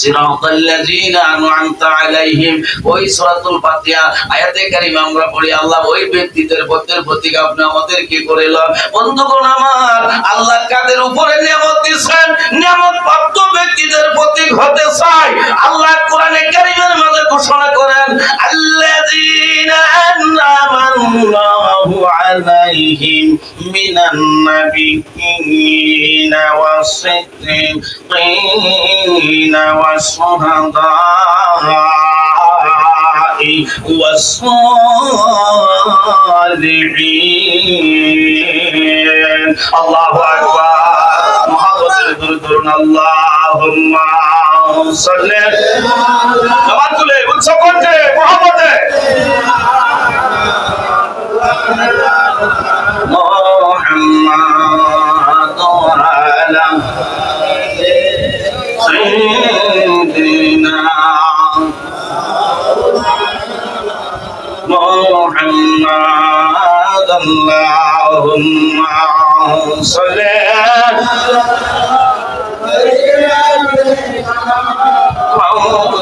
সিরাতাল্লাযীনা আন'আমতা আলাইহিম, ওই সূরাতুল ফাতিহা আয়াতে কারিমা আমরা পড়ি, আল্লাহ ওই ব্যক্তিদের পথের প্রতীক আপনি আমাদেরকে করিলেন। বন্ধুগণ আমার, আল্লাহ কাদের উপরে নিয়ামত দিয়েছেন, নিয়ামত প্রাপ্ত ব্যক্তিদের প্রতীক হতে চাই। আল্লাহ কোরআনে কারিমের মাঝে ঘোষণা করেন, আল্লাযীনা আন'আমাল্লাহু আলাইহিম মিনান নাবিয়্যিনা ওয়াস-সিদ্দীকিনা والشهداء والصالحين الله أكبر محبت درود اللهم صل جماعت তুলে উৎসব করতে মহব্বতে محمد وعلى سيدنا محمد اللهم صل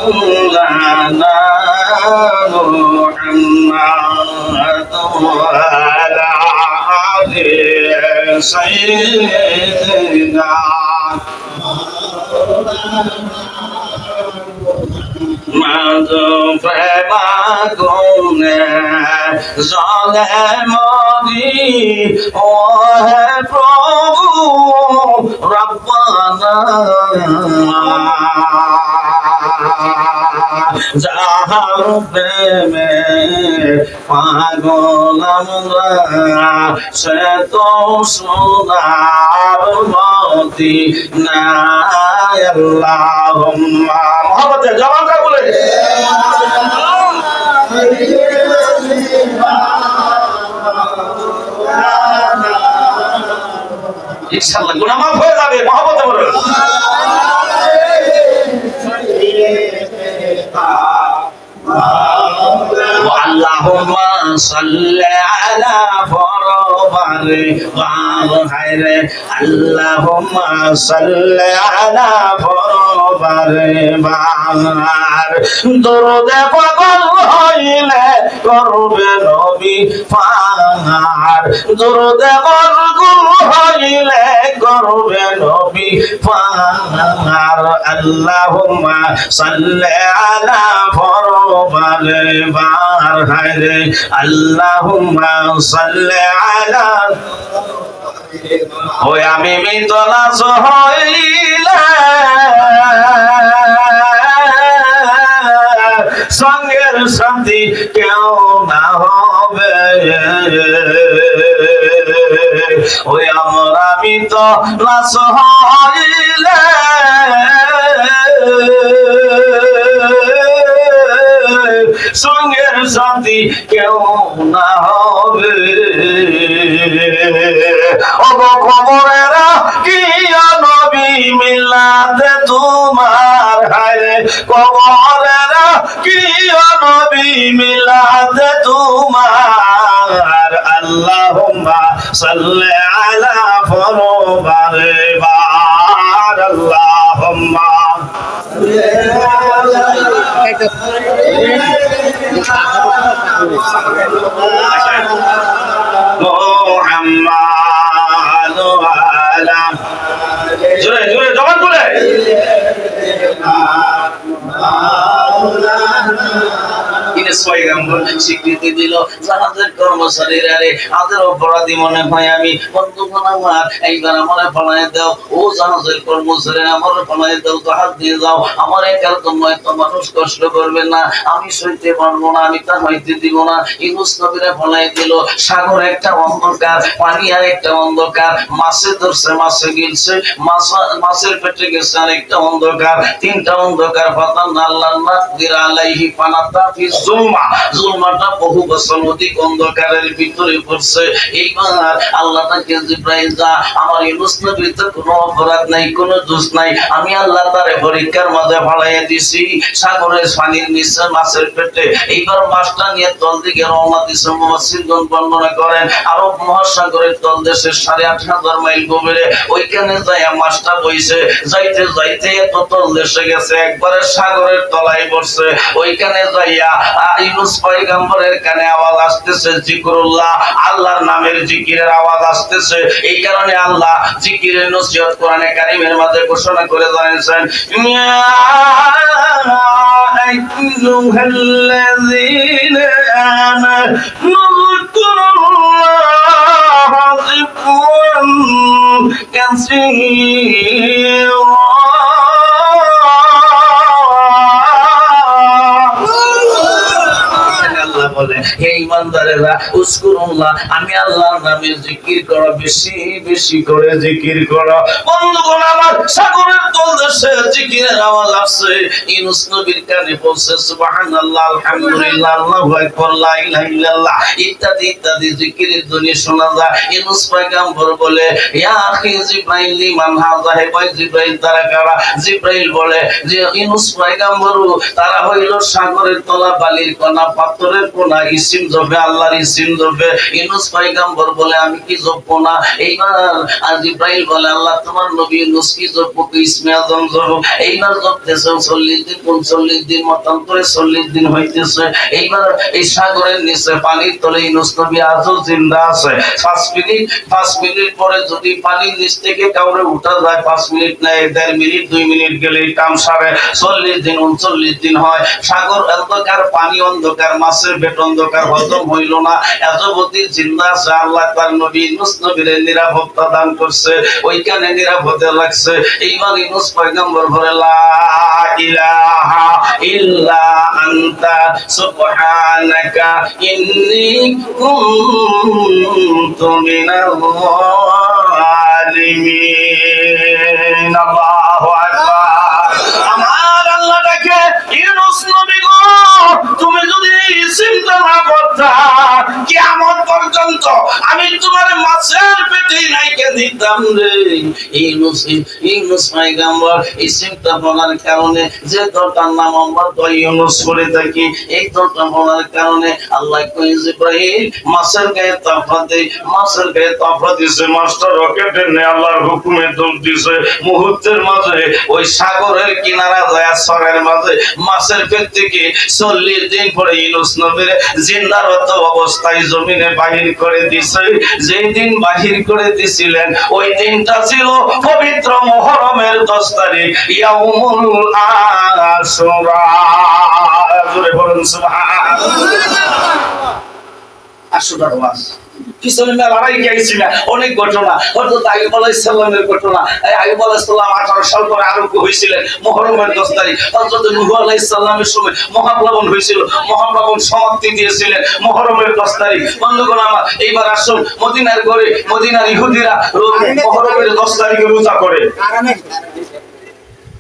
مولانا محمد وعلى آل سيدنا মাধব প্রেমাগুনে জলে মরি ও হে প্রভু রব্বানা যাহার প্রেমে পাগল আমরা সে তো সোনার মদিনা আল্লাহুম্মা মুহাম্মদে জবানটা বলে ইনশাআল্লাহ গুনাহ মাফ হয়ে যাবে। মুহাম্মদে বলে আল্লাহুম্মা সাল্লি আলা ফরবারে ওয়াল হায়রে আল্লাহুম্মা সাল্লি আলা ফরবারে ওয়াল দরুদে পাগল হইলে করবে নবী পার দরুদে পাগল হইলে করবে নবী পার আল্লাহুম্মা সাল্লি আলা ফরবারে ওয়াল হায়রে আল্লাহুম্মা সাল্লি আলা ওই আমি মিতলা হইলে সঙ্গের সাথী কেউ না হবে ওই আমরা মিতলা হইলে সঙ্গের সাথী কেউ না হবে। ও খবরেরা কি মিলাদে তোমার হায়রে কবরের কি নবী মিলাদে তোমার আল্লাহুম্মা সাল্লি আলা ফরবারে বার আল্লাহুম্মা মুহাম্মাদ ওয়ালা জোরে জোরে জবান বলে স্বীকৃতি দিল জাহাজের কর্মচারীরা রে আদের অপরাধী মনে হয় আমি বন্ধুগণ আমার এইবার আমার পালায় দাও ও জাহাজের কর্মচারীরা আমার পালায় দাও জাহাজ দিয়ে যাও আমার একার জন্য এত মানুষ কষ্ট করবে না আমি সইতে পারবো না আমি তা হইতে দিব না ইউনূস নবীরা পালায় দিল সাগর একটা অন্ধকার পানি আর একটা অন্ধকার মাছে ধরছে মাছে গিলছে মাছের পেটে গেছে আর একটা অন্ধকার তিনটা অন্ধকার পাতান আল্লাহ নাকদির আলাইহি পানাতা ফি জুলমাটা বহু বছর অধিক অন্ধকারের ভিতরে পড়ছে এইবার আল্লাহ তাকে জিবরাইল যা আমার ইউনূস নবীর তো কোনো অপরাধ নাই কোনো দোষ নাই আমি আল্লাহ তারে পরীক্ষার মাঝে ফালাইয়া দিছি সাগরের পানির নিচে মাছের পেটে এইবার মাছটা নিয়ে তল দিকে রওনা দিছে মুফাসসিরগণ বর্ণনা করেন আরব মহাসাগরের তল দেশে ৮৫০০ মাইল গভীরে ওইখানে যাইয়া মাছটা বইছে যাইতে যাইতে এত তল দেশে গেছে একবারে সাগরের তলায় পড়ছে ওইখানে যাইয়া ইউনূস পয়গম্বরের কানে আওয়াজ আসতেছে জিকরুল্লাহ আল্লাহর নামের জিকিরের আওয়াজ আসতেছে এই কারণে আল্লাহ জিকিরের নসিহত কোরআনে কারীমের মাঝে ঘোষণা করে জানিয়েছেন ইয়া আইয়ুহাল্লাযীনা আমানু যকুরুল্লাহা যিকরান কাসীরা বলে হে ঈমানদারেরা উযকুরুল্লাহ আমি আল্লাহর নামের জিকির করো বেশি বেশি করে জিকির করো বন্ধুগণ আমার সাগরের তলদেশে জিকিরের আওয়াজ আসছে ইউনূস নবীর কানে পৌঁছে সুবহানাল্লাহ আলহামদুলিল্লাহ আল্লাহু আকবার লা ইলাহা ইল্লাল্লাহ ইত্যাদি ইত্যাদি জিকিরের ধ্বনি শোনা যায় ইউনূস পয়গম্বর বলে ইয়া আখি জিবরাইল লিমান হাযা হে ভাই জিবরাইল তারা কারা জিবরাইল বলে যে ইউনূস পয়গম্বর তারা হইল সাগরের তলা বালির কণা পাথরের কোনা ইসিম জবে আল্লাহর ইসিম জবে ইউনূস পয়গম্বর বলে আমি কি জব না এইবার জিবরাইল বলে আল্লাহ তোমার নবী ইউনূস কি জব কি ইসমে আযম জব এইবার জবতেছে 40 দিন 39 দিন মতান্তরে 40 দিন হইতেছে এইবার এই সাগরের নিচে পানির তলে ইউনূস নবী আজও জিন্দা আছে 5 মিনিট পরে যদি পানির নিচ থেকে কাউরে উঠা যায় 5 মিনিট না 1.5 মিনিট 2 মিনিট গেলেই কাম সারে 40 দিন 39 দিন হয় সাগর অন্ধকার পানি অন্ধকার মাছের পেট অন্ধকার হজম হইল না এত অবধি জিন্দা আছে আল্লাহ তার নবী ইউনূস নবীর নিরাপত্তা দান করছে ওইখানে নিরাপদে লাগছে এইবার ইউনূস পয়গম্বর বলে লা ইলাহা ইল্লা আনতা সুবহানাকা ইন্নী কুনতু মিনাল যালিমিন আল্লাহু আকবার আমার আল্লাহ ডাকে ইউনূস নবী গো তুমি যদি চিন্তা না করতা কিয়ামত পর্যন্ত আমি তোমার মাছের পেটে নাইকে দিতাম রে ইউনূস পয়গম্বর এই চিন্তা বলার কারণে যে দলটার নাম আমরা তো ইউনূস করে থাকি এই দলটা বলার কারণে আল্লাহ কই জিবরাইল মাছের গায়ে তাফা দিছে মাস্টার রকেটের নে আল্লাহর হুকুমে দৌড় দিছে মুহূর্তের মাঝে ওই সাগরের কিনারা যায় সরের মাঝে মাছের পেট থেকে 40 দিন পরে ইউনূস নবীর জিন্দারত অবস্থায় জমিনে বাহির করে দিছে যেই দিন বাহির করে দিছিলেন ওই দিনটা ছিল পবিত্র মুহররমের 10 তারিখ ইয়াউমুল আশুরা জোরে বলুন সুবহানাল্লাহ আশুরার ওয়াজ পিছনে লড়াই গিয়েছিল অনেক ঘটনা হযরত আইয়ুব আলাইহিস সালামের ঘটনা আইয়ুব আলাইহিস সালাম 18 সাল পরে আরোগ্য হয়েছিলেন মুহররমের 10 তারিখ হযরত নূহ আলাইহিস সালামের সময় মহাপ্লাবন হয়েছিল মহাপ্লাবন সমাপ্তি দিয়েছিলেন মুহররমের 10 তারিখ বন্ধুগণ আমার এইবার আসুন মদিনার ঘরে মদিনার ইহুদিরা মুহররমের 10 তারিখে রোজা করে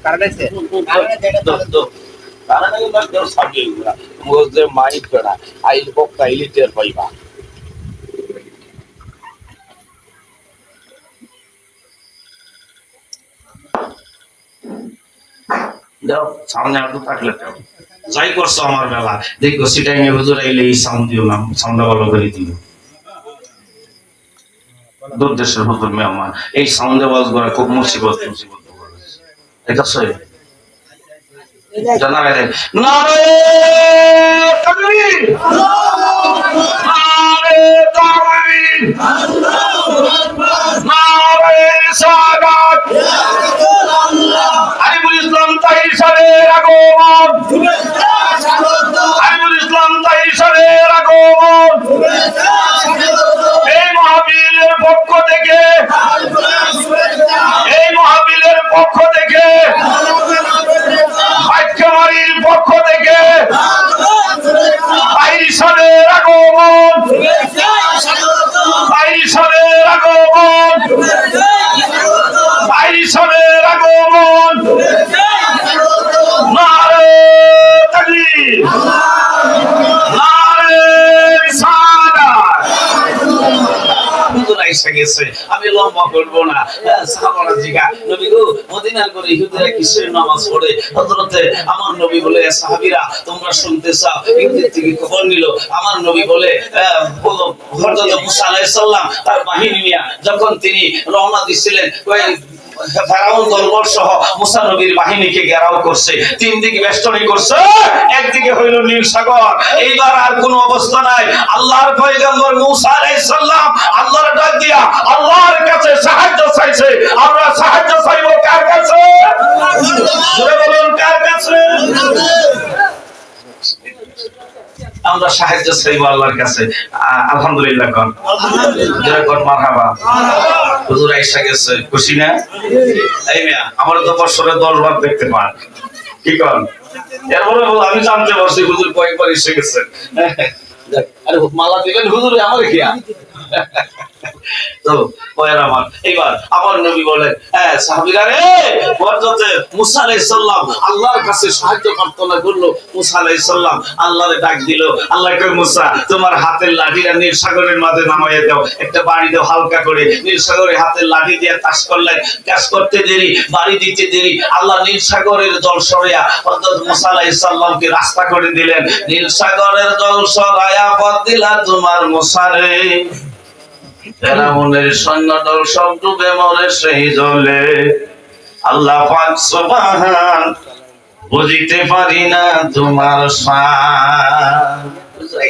কারণে সাবিয়েরা মুজে মাইক করা আইল বক্তা ইলিটের পাইবা যাও সামনে আর তো থাকলে যাও যাই করছো আমার বেলা দেখো সিটাই হুজুর আইলে এই সাউন্ড দিও না সাউন্ডটা ভালো করে দিও দূর দেশের হুজুর মেহমান এই সাউন্ডে ওয়াজ করা খুব মুসিবত এটা সই জানা গেছে নারে তাকবীর নারে তাকবীর নারে রিসালাত আলিমুল ইসলাম তাইসারের আগমন আলিমুল ইসলাম তাইসারের আগমন এই মাহফিলের পক্ষ থেকে এই মাহফিলের পক্ষ থেকে আজকামারির পক্ষ থেকে তাইসারের আগমন তাইসারের আগমন তাইসারের আগমন নারে তাকবীর নারে রিসালাত হুজুর আইসা গেছে আমি লম্বা করবো না সাহাবারা জিগা নবী গো মদিনার করে ইহুদিরা কিসের নামাজ পড়ে হযরতে আমার নবী বলে সাহাবীরা তোমরা শুনতে চাও ইহুদির থেকে খবর নিল আমার নবী বলে হযরত মুসা আলাইহিস সালাম তার বাহিনী নিয়ে যখন তিনি রওনা দিছিলেন ফেরাউন দলবল সহ মুসা নবীর বাহিনীকে ঘেরাও করছে তিন দিকে বেষ্টনী করছে একদিকে হইল নীল সাগর এইবার আর কোনো অবস্থা নাই আল্লাহর পয়গম্বর মুসা আলাইহিস সালাম আল্লাহর ডাক দিয়া আল্লাহর কাছে সাহায্য চাইছে আমরা সাহায্য চাইবো কার কাছে জোরে বলুন কার কাছে আমরা সাহায্য চাইবো আল্লাহর কাছে আলহামদুলিল্লাহ কোন আলহামদুলিল্লাহ কোন মারহাবা হুজুর আইসা গেছে খুশি না এই মিয়া আমার তো বছরে 10 বার দেখতে পান কি কোন এরপরে আমি জানতে পারছি হুজুর কয়েকবার এসে গেছে আরে মালা দিবেন হুজুরে আমার কি তো পয়রা আমার এইবার আমার নবী বলেন সাহাবীরা রে হযরত মুসা আলাইহিস সালাম আল্লাহর কাছে সাহায্য প্রার্থনা করলো মুসা আলাইহিস সালাম আল্লাহরে ডাক দিল আল্লাহ কই মুসা তোমার হাতের লাঠিটা নীল সাগরের মাঝে নামাইয়া দাও একটা বাড়ি দাও হালকা করে নীল সাগরে হাতের লাঠি দিয়ে তাস করলেন কাজ করতে দেরি বাড়ি দিতে দেরি আল্লাহ নীল সাগরের জল সরাইয়া হযরত মুসা আলাইহিস সালামকে রাস্তা করে দিলেন নীল সাগরের জল সরাইয়া পথ দিলা তোমার মুসা রে ফেরাউনের সৈন্যদল সব ডুবে মরে সেই জলে আল্লাহ পাক সুবহান বুঝিতে পারি না তোমার শান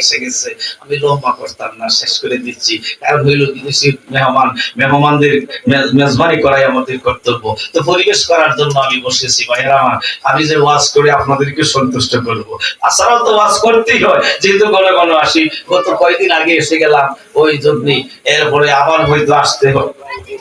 এসে গেছে আমি লম্বা করতাম না শেষ করে দিচ্ছি কারণ হইল বিদেশি মেহমানদের মেজবানি করাই আমাদের কর্তব্য তো পরিবেশ করার জন্য আমি বসেছি ভাইয়েরা আমার আমি যে ওয়াজ করে আপনাদেরকে সন্তুষ্ট করব তাছাড়াও তো ওয়াজ করতেই হয় যেহেতু ঘন ঘন আসি গত কয়েকদিন আগে এসে গেলাম ওই জন্যই এরপরে আবার হয়তো আসতে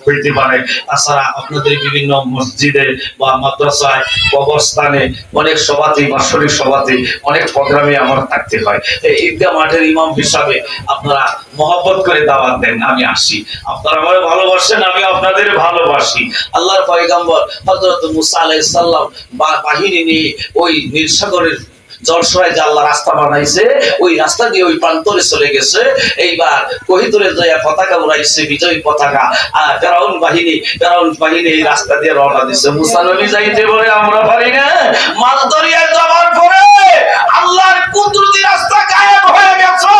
হইতে পারে তাছাড়া আপনাদের বিভিন্ন মসজিদে বা মাদ্রাসায় কবরস্থানে অনেক সভাতে বাৎসরিক সভাতে অনেক প্রোগ্রামে আমার থাকতে হয় ঈদগাহ মাঠের ইমাম হিসাবে আপনারা মহব্বত করে দাওয়াত দেন আমি আসি আপনারা আমারে ভালোবাসেন আমি আপনাদের ভালোবাসি আল্লাহর পয়গম্বর হযরত মুসা আলাইহিস সালাম বাহিনী নিয়ে ওই নীল সাগরের জলসরাই যে আল্লাহ রাস্তা বানাইছে ওই রাস্তা দিয়ে ওই প্রান্তরে চলে গেছে এইবার কহিতুরে যায় পতাকা উড়াইছে বিজয় পতাকা আর ফেরাউন বাহিনী এই রাস্তা দিয়ে রওনা দিছে মুসা নবী যাইতে বলে আমরা পারি না মাছ দরিয়ায় যাওয়ার পরে আল্লাহর কুদরতি রাস্তা গায়েব হয়ে গেছে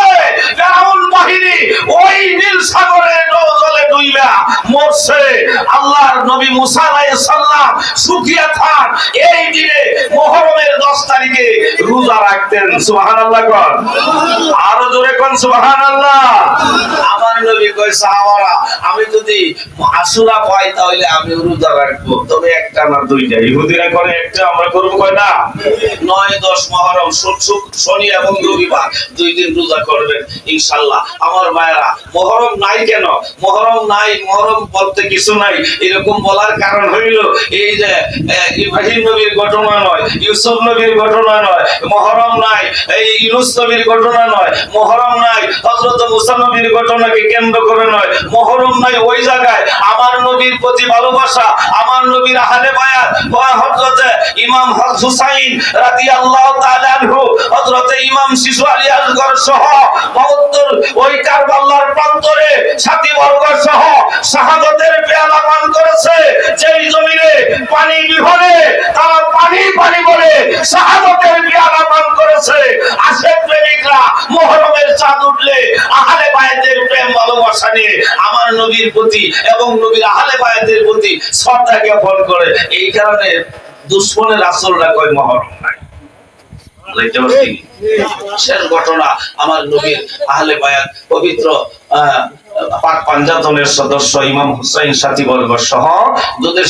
ফেরাউন বাহিনী ওই নীল সাগরে জলে ডুইবা মরছে আল্লাহর নবী মুসা আলাইহিস সালাম সুখিয়া থাক এই দিনে মুহররমের 10 তারিখে রোজা রাখতেন সুবহানাল্লাহ কোন আরো জোরে কোন সুবহানাল্লাহ আমার নবী কয় সাহাবারা আমি যদি আশুরা পাই তাহলে আমি রোজা রাখবো তবে একটা না দুইটা ইহুদিরা করে একটা আমরা করব কয় না 9-10 মুহররম শনি এবং রবিবার 2 দিন রোজা করবেন ইনশাআল্লাহ আমার মায়েরা মুহররম নাই কেন মুহররম নাই মুহররম বলতে কিছু নাই এরকম বলার কারণ হইল এই যে ইব্রাহিম নবীর ঘটনা নয় ইউসুফ নবীর ঘটনা নয় মুহররম নাই এই ইউনূস নবীর ঘটনা নয় মুহররম নাই হযরত মুসা নবীর ঘটনাকে কেন্দ্র করে নয় মুহররম নাই ওই জায়গায় আমার নবীর প্রতি ভালোবাসা আমার নবীর আহলে বায়াত হযরত ইমাম হুসাইন রাদিয়াল্লাহু তাআলা আনহু হযরত ইমাম শিশু আলী আসগর সহ মহত্তর ওই কারবালার প্রান্তরে সাথী বর্গ সহ শাহাদাতের পেয়ালা পান করেছে যেই জমিনে পানি বিহনে তারা পানি পানি পানি বলে শাহাদাতের পেয়ালা পান করেছে। আশেক প্রেমিকরা মুহররমের চাঁদ উঠলে আহলে বায়তের প্রেম ভালোবাসা নিয়ে আমার নবীর প্রতি এবং নবীর আহলে বায়তের প্রতি শ্রদ্ধা জ্ঞাপন করে। এই কারণে দুশ্মনের আসলরা কয় মুহররম নাই। শেষ ঘটনা, আমার নবীর আহলে বায়াত পবিত্র পাক পাঞ্জাতনের সদস্য ইমাম হুসাইন সাথীবর্গ সহ দুধের